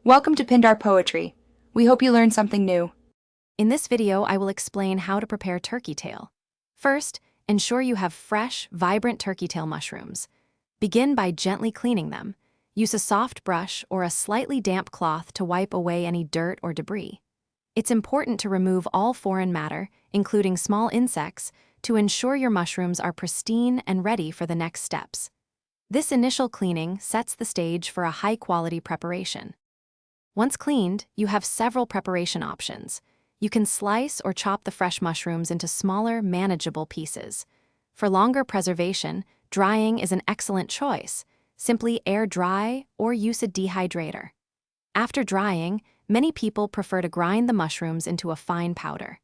Welcome to Pindar Poetry. We hope you learned something new. In this video, I will explain how to prepare turkey tail. First, ensure you have fresh, vibrant turkey tail mushrooms. Begin by gently cleaning them. Use a soft brush or a slightly damp cloth to wipe away any dirt or debris. It's important to remove all foreign matter, including small insects, to ensure your mushrooms are pristine and ready for the next steps. This initial cleaning sets the stage for a high-quality preparation. Once cleaned, you have several preparation options. You can slice or chop the fresh mushrooms into smaller, manageable pieces. For longer preservation, drying is an excellent choice. Simply air dry or use a dehydrator. After drying, many people prefer to grind the mushrooms into a fine powder.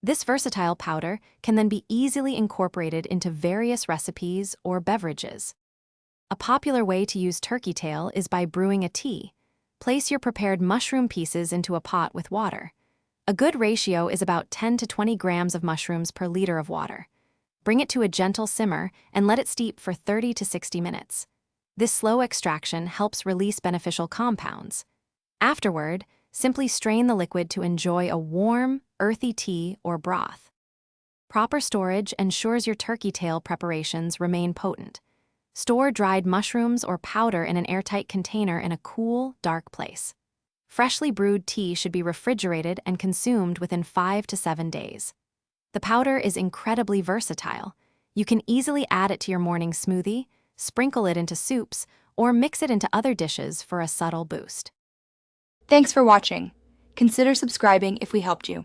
This versatile powder can then be easily incorporated into various recipes or beverages. A popular way to use turkey tail is by brewing a tea. Place your prepared mushroom pieces into a pot with water. A good ratio is about 10 to 20 grams of mushrooms per liter of water. Bring it to a gentle simmer and let it steep for 30 to 60 minutes. This slow extraction helps release beneficial compounds. Afterward, simply strain the liquid to enjoy a warm, earthy tea or broth. Proper storage ensures your turkey tail preparations remain potent. Store dried mushrooms or powder in an airtight container in a cool, dark place. Freshly brewed tea should be refrigerated and consumed within 5 to 7 days. The powder is incredibly versatile. You can easily add it to your morning smoothie, sprinkle it into soups, or mix it into other dishes for a subtle boost. Thanks for watching. Consider subscribing if we helped you.